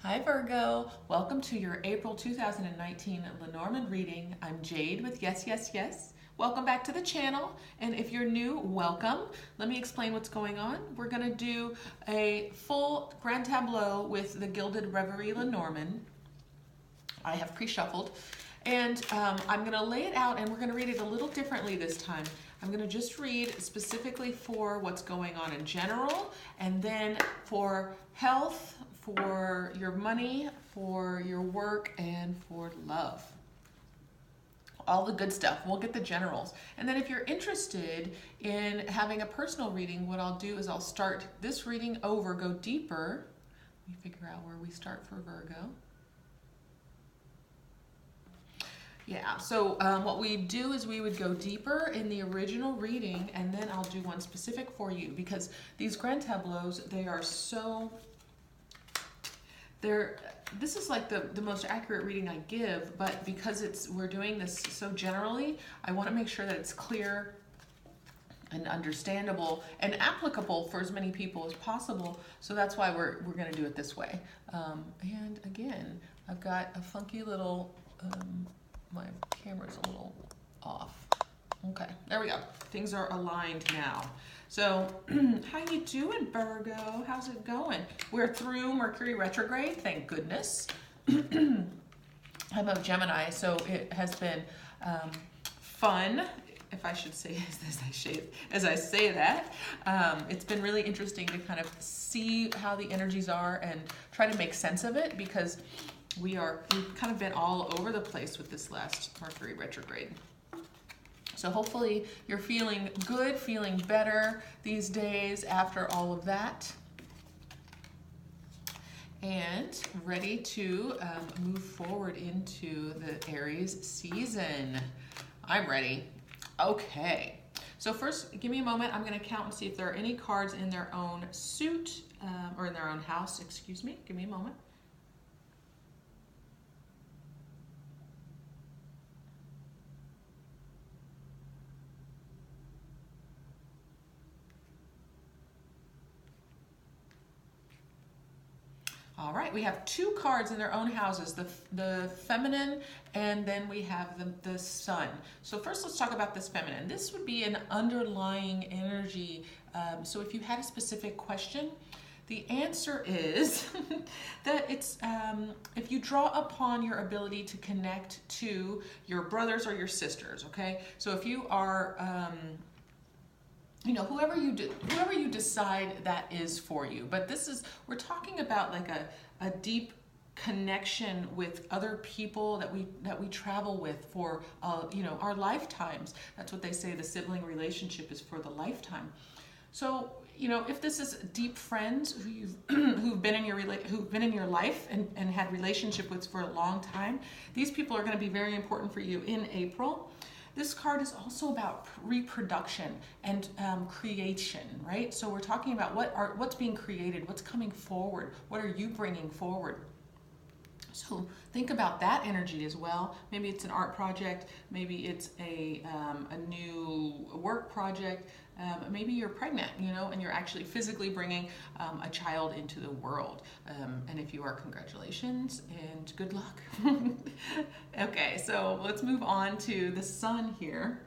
Hi Virgo, welcome to your April 2019 Lenormand reading. I'm Jade with Yes, Yes, Yes. Welcome back to the channel, and if you're new, welcome. Let me explain what's going on. We're going to do a full Grand Tableau with the Gilded Reverie Lenormand. I have pre-shuffled, and I'm going to lay it out, and we're going to read it a little differently this time. I'm going to just read specifically for what's going on in general, and then for health, for your money, for your work, and for love. All the good stuff. We'll get the generals. And then if you're interested in having a personal reading, what I'll do is I'll start this reading over, go deeper. Let me figure out where we start for Virgo. Yeah, so what we do is we would go deeper in the original reading, and then I'll do one specific for you, because these Grand Tableaus, they are so... This is like the most accurate reading I give, but because we're doing this so generally, I want to make sure that it's clear and understandable and applicable for as many people as possible. So that's why we're going to do it this way. And again, I've got a funky little, my camera's a little off. Okay, there we go. Things are aligned now. So, how you doing, Virgo? How's it going? We're through Mercury retrograde, thank goodness. I'm a Gemini, so it has been fun, if I should say as I say that. It's been really interesting to kind of see how the energies are and try to make sense of it, because we've kind of been all over the place with this last Mercury retrograde. So hopefully you're feeling good, feeling better these days after all of that. And ready to move forward into the Aries season. I'm ready. Okay. So first, give me a moment. I'm going to count and see if there are any cards in their own suit, or in their own house, excuse me. Give me a moment. All right, we have two cards in their own houses, the feminine, and then we have the sun. So first let's talk about this feminine. This would be an underlying energy. So if you had a specific question, the answer is that it's if you draw upon your ability to connect to your brothers or your sisters, okay? So if you are... whoever you decide that is for you. But we're talking about like a deep connection with other people that we travel with for, our lifetimes. That's what they say, the sibling relationship is for the lifetime. So, if this is deep friends who've been in your life and had relationship with for a long time, these people are going to be very important for you in April. This card is also about reproduction and creation, right? So we're talking about what's being created, what's coming forward, what are you bringing forward? So think about that energy as well. Maybe it's an art project, maybe it's a new work project, maybe you're pregnant, and you're actually physically bringing a child into the world. And if you are, congratulations and good luck. Okay, so let's move on to the sun here.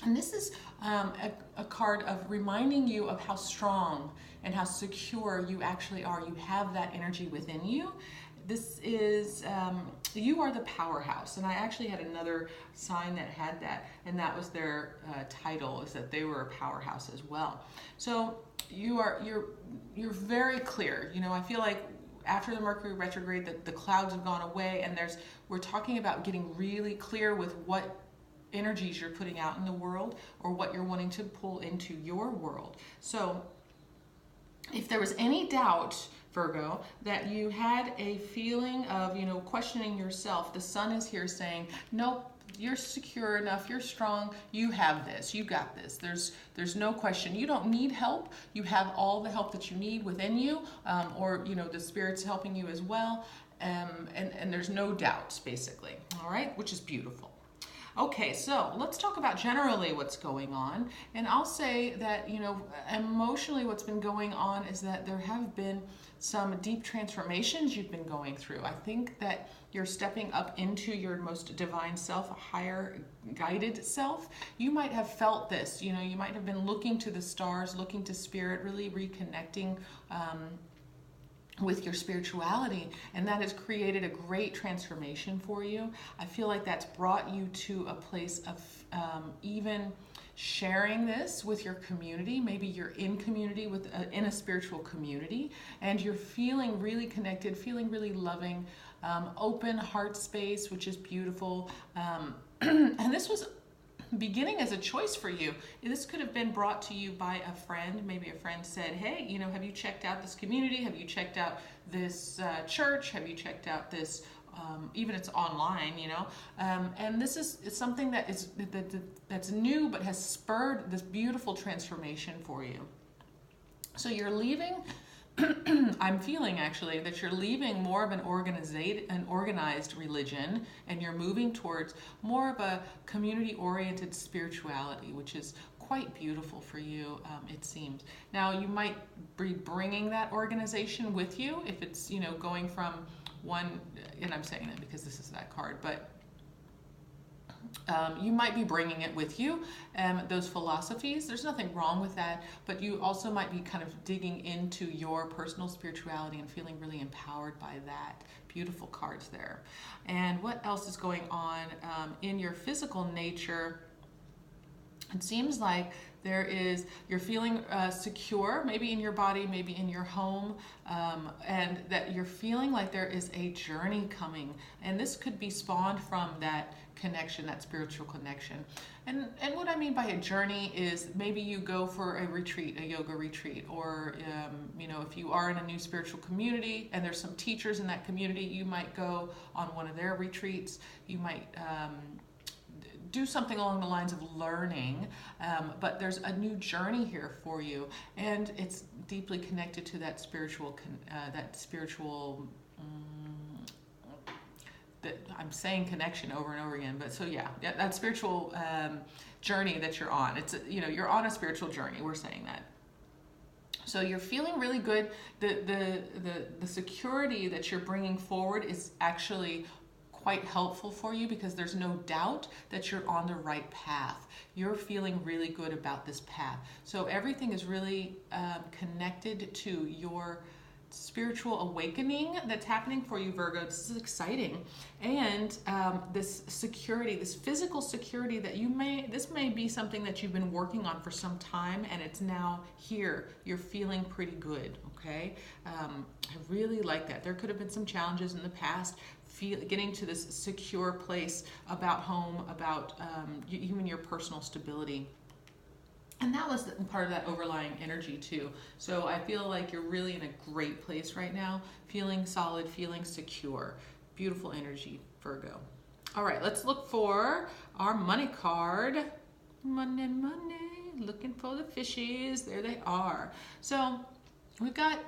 And this is a card of reminding you of how strong and how secure you actually are. You have that energy within you. This is, you are the powerhouse. And I actually had another sign that had that, and that was their title, is that they were a powerhouse as well. So you're very clear. I feel like after the Mercury retrograde, the clouds have gone away, and we're talking about getting really clear with what energies you're putting out in the world, or what you're wanting to pull into your world. So if there was any doubt, Virgo, that you had a feeling of, questioning yourself, the sun is here saying, nope, you're secure enough, you're strong, you have this, you got this. There's no question. You don't need help. You have all the help that you need within you, or, the spirit's helping you as well. And there's no doubts, basically. All right, which is beautiful. Okay, so let's talk about generally what's going on. And I'll say that, emotionally what's been going on is that there have been some deep transformations you've been going through. I think that you're stepping up into your most divine self, a higher guided self. You might have felt this, you might have been looking to the stars, looking to spirit, really reconnecting with your spirituality, and that has created a great transformation for you. I feel like that's brought you to a place of even sharing this with your community. Maybe you're in community with in a spiritual community, and you're feeling really connected, feeling really loving, open heart space, which is beautiful. And this was beginning as a choice for you. This could have been brought to you by a friend. Maybe a friend said, hey, have you checked out this community? Have you checked out this church? Have you checked out this, even it's online, and this is something that's new but has spurred this beautiful transformation for you. So you're leaving, I'm feeling actually that you're leaving more of an organized religion, and you're moving towards more of a community-oriented spirituality, which is quite beautiful for you, it seems. Now, you might be bringing that organization with you if it's, going from one, and I'm saying that because this is that card, but you might be bringing it with you, those philosophies. There's nothing wrong with that, but you also might be kind of digging into your personal spirituality and feeling really empowered by that. Beautiful cards there. And what else is going on in your physical nature? It seems like you're feeling secure, maybe in your body, maybe in your home, and that you're feeling like there is a journey coming. And this could be spawned from that connection, that spiritual connection. And what I mean by a journey is maybe you go for a retreat, a yoga retreat, or if you are in a new spiritual community and there's some teachers in that community, you might go on one of their retreats. You might do something along the lines of learning, but there's a new journey here for you, and it's deeply connected to that spiritual I'm saying connection over and over again, but so yeah, that spiritual journey that you're on. It's you're on a spiritual journey. We're saying that. So you're feeling really good. The security that you're bringing forward is actually quite helpful for you, because there's no doubt that you're on the right path. You're feeling really good about this path. So everything is really connected to your spiritual awakening that's happening for you, Virgo. This is exciting. And this security, this physical security that this may be something that you've been working on for some time, and it's now here. You're feeling pretty good, okay? I really like that. There could have been some challenges in the past, getting to this secure place about home, about even your personal stability. And that was part of that overlying energy too. So I feel like you're really in a great place right now, feeling solid, feeling secure. Beautiful energy, Virgo. All right, let's look for our money card. Money, looking for the fishies. There they are. So we've got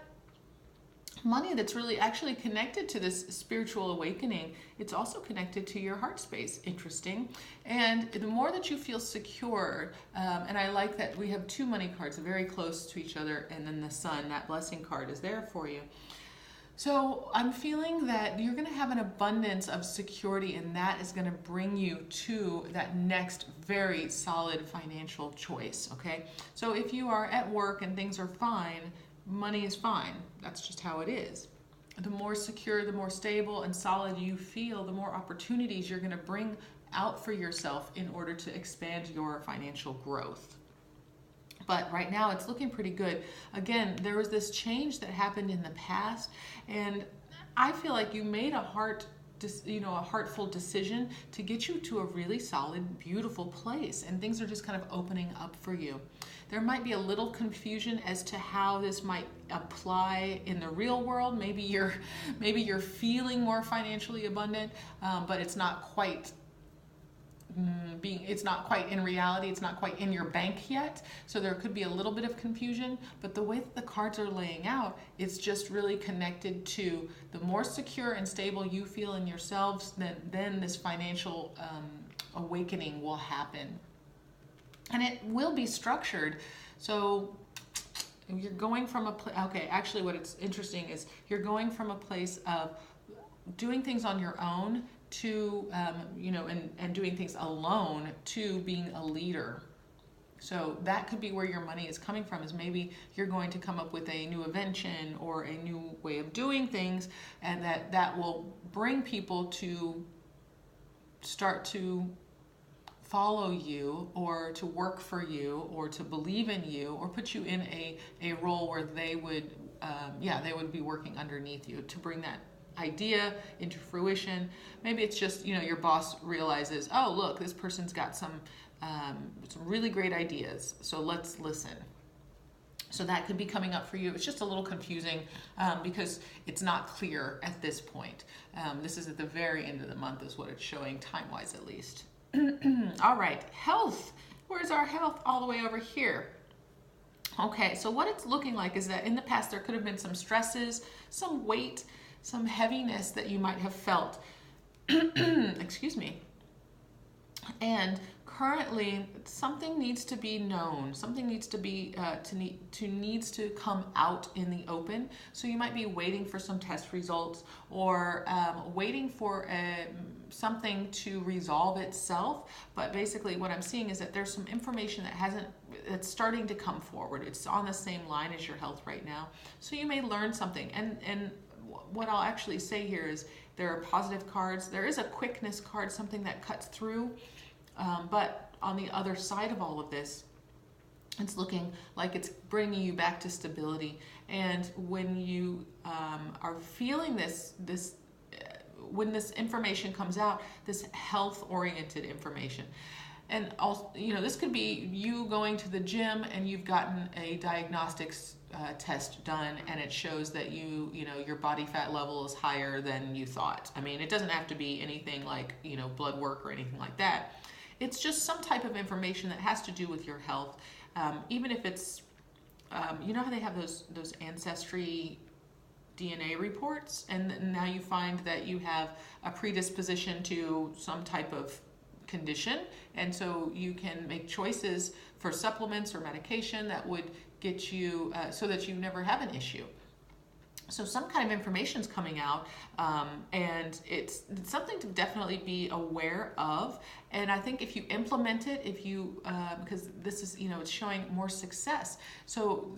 money that's really actually connected to this spiritual awakening. It's also connected to your heart space. Interesting. And the more that you feel secure, and I like that we have two money cards very close to each other, and then the sun, that blessing card, is there for you. So I'm feeling that you're going to have an abundance of security, and that is going to bring you to that next very solid financial choice, okay? So if you are at work and things are fine, money is fine. That's just how it is. The more secure, the more stable and solid you feel, the more opportunities you're going to bring out for yourself in order to expand your financial growth. But right now it's looking pretty good. Again, there was this change that happened in the past, and I feel like you made a heartful decision to get you to a really solid, beautiful place, and things are just kind of opening up for you. There might be a little confusion as to how this might apply in the real world. Maybe you're feeling more financially abundant, but it's not quite in reality. It's not quite in your bank yet. So there could be a little bit of confusion, but the way that the cards are laying out, it's just really connected to the more secure and stable you feel in yourselves, then this financial awakening will happen. And it will be structured. So you're going from a place, okay, actually what's interesting is you're going from a place of doing things on your own to, and doing things alone to being a leader. So that could be where your money is coming from, is maybe you're going to come up with a new invention or a new way of doing things, and that will bring people to start to follow you or to work for you or to believe in you or put you in a role where they would be working underneath you to bring that idea into fruition. Maybe it's just, your boss realizes, oh, look, this person's got some really great ideas, so let's listen. So that could be coming up for you. It's just a little confusing because it's not clear at this point. This is at the very end of the month is what it's showing, time-wise at least. All right, health. Where's our health? All the way over here. Okay, so what it's looking like is that in the past there could have been some stresses, some weight, some heaviness that you might have felt. Excuse me. And currently something needs to be known, something needs to be needs to come out in the open. So you might be waiting for some test results or waiting for something to resolve itself. But basically what I'm seeing is that there's some information that's starting to come forward. It's on the same line as your health right now. So you may learn something. And what I'll actually say here is there are positive cards. There is a quickness card, something that cuts through. But on the other side of all of this, it's looking like it's bringing you back to stability. And when you are feeling when this information comes out, this health-oriented information, and also, this could be you going to the gym and you've gotten a diagnostics test done, and it shows that your body fat level is higher than you thought. I mean, it doesn't have to be anything like blood work or anything like that. It's just some type of information that has to do with your health, even if it's, how they have those ancestry DNA reports, and now you find that you have a predisposition to some type of condition, and so you can make choices for supplements or medication that would get you so that you never have an issue. So some kind of information is coming out, and it's something to definitely be aware of. And I think if you implement it, because this is, it's showing more success. So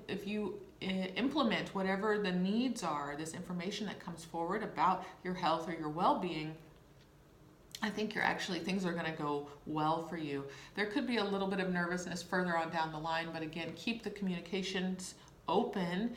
if you implement whatever the needs are, this information that comes forward about your health or your well-being, I think things are going to go well for you. There could be a little bit of nervousness further on down the line, but again, keep the communications open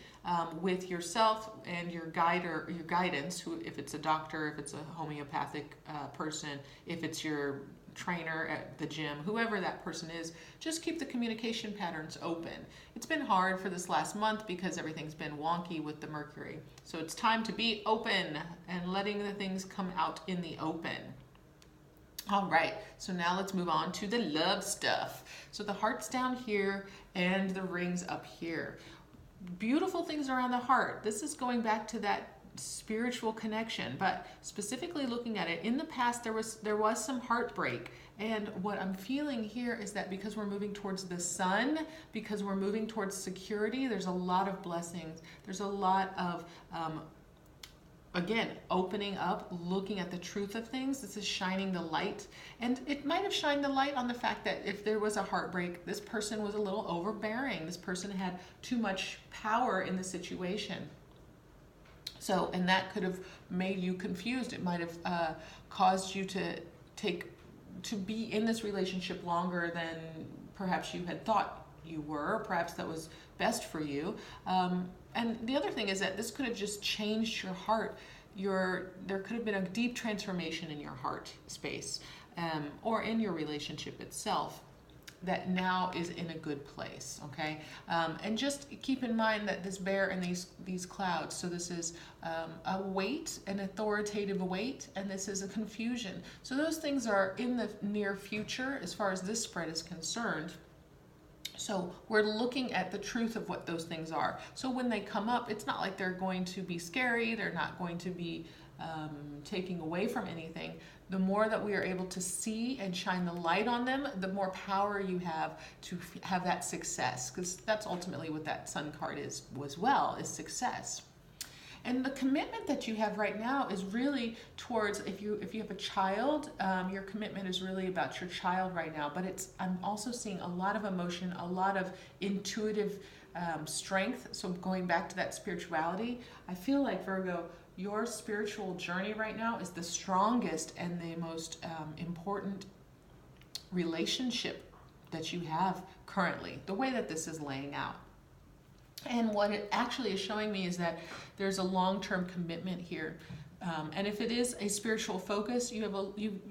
with yourself and your guide or your guidance, if it's a doctor, if it's a homeopathic person, if it's your trainer at the gym, whoever that person is, just keep the communication patterns open. It's been hard for this last month because everything's been wonky with the Mercury. So it's time to be open and letting the things come out in the open. All right, so now let's move on to the love stuff. So the heart's down here and the ring's up here. Beautiful things around the heart. This is going back to that spiritual connection, but specifically looking at it, in the past there was some heartbreak. And what I'm feeling here is that because we're moving towards the sun, because we're moving towards security, there's a lot of blessings. There's a lot of again, opening up, looking at the truth of things. This is shining the light. And it might have shined the light on the fact that if there was a heartbreak, this person was a little overbearing. This person had too much power in the situation. So, and that could have made you confused. It might have caused you to be in this relationship longer than perhaps you had thought you were. Perhaps that was best for you. And the other thing is that this could have just changed your heart. There could have been a deep transformation in your heart space or in your relationship itself that now is in a good place, okay? And just keep in mind that this bear and these clouds, so this is a weight, an authoritative weight, and this is a confusion. So those things are in the near future as far as this spread is concerned. So we're looking at the truth of what those things are. So when they come up, it's not like they're going to be scary. They're not going to be taking away from anything, the more that we are able to see and shine the light on them, the more power you have to have that success, because that's ultimately what that Sun card is as well, is success. And the commitment that you have right now is really towards, if you have a child, your commitment is really about your child right now. But I'm also seeing a lot of emotion, a lot of intuitive strength. So going back to that spirituality, I feel like, Virgo, your spiritual journey right now is the strongest and the most important relationship that you have currently, the way that this is laying out. And what it actually is showing me is that there's a long-term commitment here. And if it is a spiritual focus,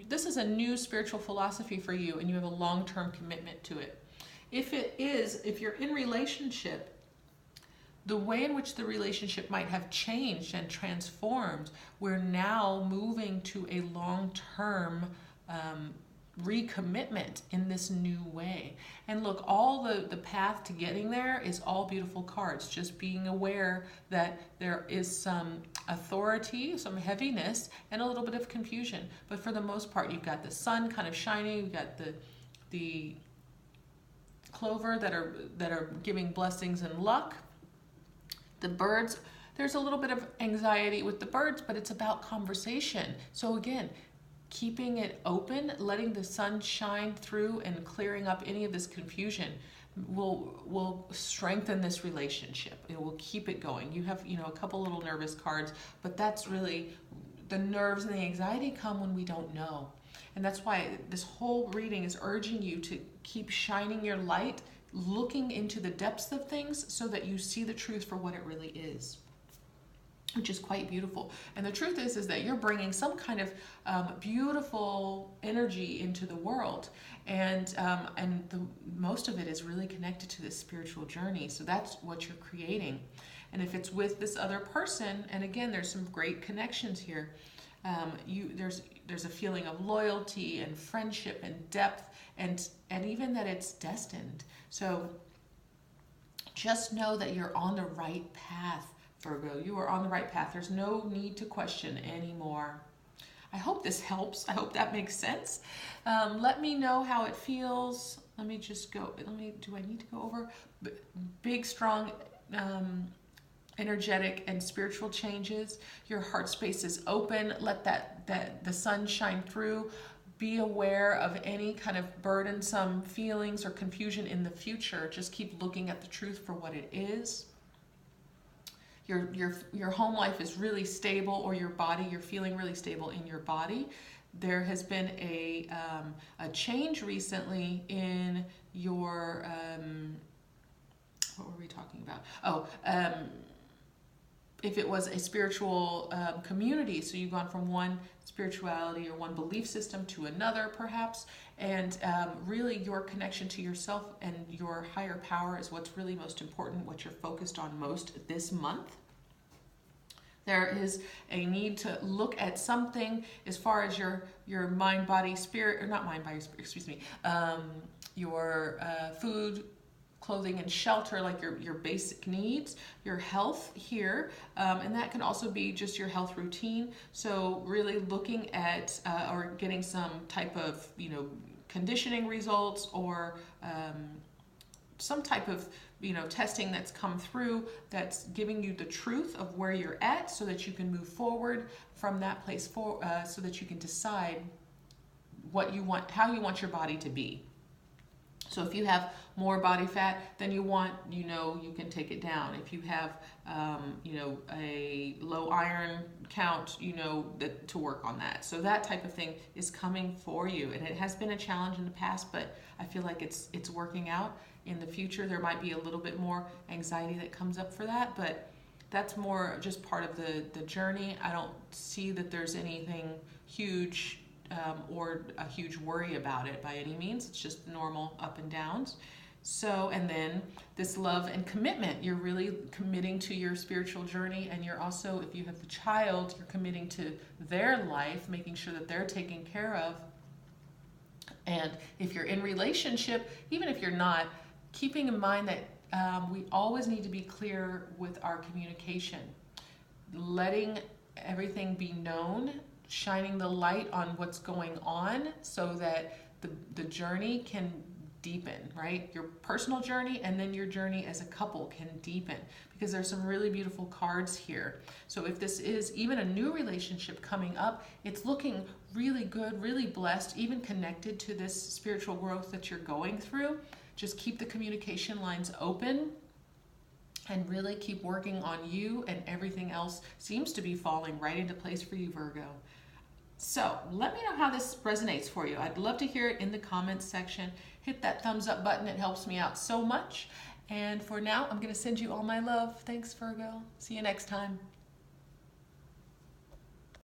this is a new spiritual philosophy for you, and you have a long-term commitment to it. If you're in relationship, the way in which the relationship might have changed and transformed, we're now moving to a long-term recommitment in this new way. And look, all the path to getting there is all beautiful cards. Just being aware that there is some authority, some heaviness, and a little bit of confusion. But for the most part, you've got the sun kind of shining, you've got the clover that are giving blessings and luck. The birds, there's a little bit of anxiety with the birds, but it's about conversation. So again, keeping it open, letting the sun shine through and clearing up any of this confusion will strengthen this relationship. It will keep it going. You have, a couple little nervous cards, but that's really, the nerves and the anxiety come when we don't know. And that's why this whole reading is urging you to keep shining your light, looking into the depths of things so that you see the truth for what it really is, which is quite beautiful. And the truth is that you're bringing some kind of beautiful energy into the world, and most of it is really connected to this spiritual journey. So that's what you're creating. And if it's with this other person, and again, there's some great connections here. There's a feeling of loyalty and friendship and depth, and even that it's destined. So just know that you're on the right path, Virgo. You are on the right path. There's no need to question anymore. I hope this helps. I hope that makes sense. Let me know how it feels. Let me just go. Do I need to go over big, strong, energetic and spiritual changes? Your heart space is open. Let the sun shine through. Be aware of any kind of burdensome feelings or confusion in the future. Just keep looking at the truth for what it is. Your home life is really stable, or your body, you're feeling really stable in your body. There has been a change recently in your, what were we talking about? If it was a spiritual community, so you've gone from one spirituality or one belief system to another, perhaps, and really your connection to yourself and your higher power is what's really most important, what you're focused on most this month. There is a need to look at something as far as your mind, body, spirit, or not mind, body, excuse me, your food, clothing, and shelter, like your basic needs, your health here, and that can also be just your health routine. So really looking at or getting some type of conditioning results, or some type of testing that's come through that's giving you the truth of where you're at, so that you can move forward from that place so that you can decide what you want, how you want your body to be. So if you have more body fat than you want, you can take it down. If you have, a low iron count, that to work on that. So that type of thing is coming for you, and it has been a challenge in the past, but I feel like it's working out. In the future, there might be a little bit more anxiety that comes up for that, but that's more just part of the journey. I don't see that there's anything huge or a huge worry about it by any means. It's just normal up and downs. So, and then this love and commitment, you're really committing to your spiritual journey, and you're also, if you have the child, you're committing to their life, making sure that they're taken care of. And if you're in relationship, even if you're not, keeping in mind that we always need to be clear with our communication, letting everything be known, shining the light on what's going on so that the journey can deepen, right? Your personal journey and then your journey as a couple can deepen, because there's some really beautiful cards here. So if this is even a new relationship coming up, it's looking really good, really blessed, even connected to this spiritual growth that you're going through. Just keep the communication lines open and really keep working on you, and everything else seems to be falling right into place for you, Virgo. So let me know how this resonates for you. I'd love to hear it in the comments section. Hit that thumbs up button. It helps me out so much. And for now, I'm going to send you all my love. Thanks, Virgo. See you next time.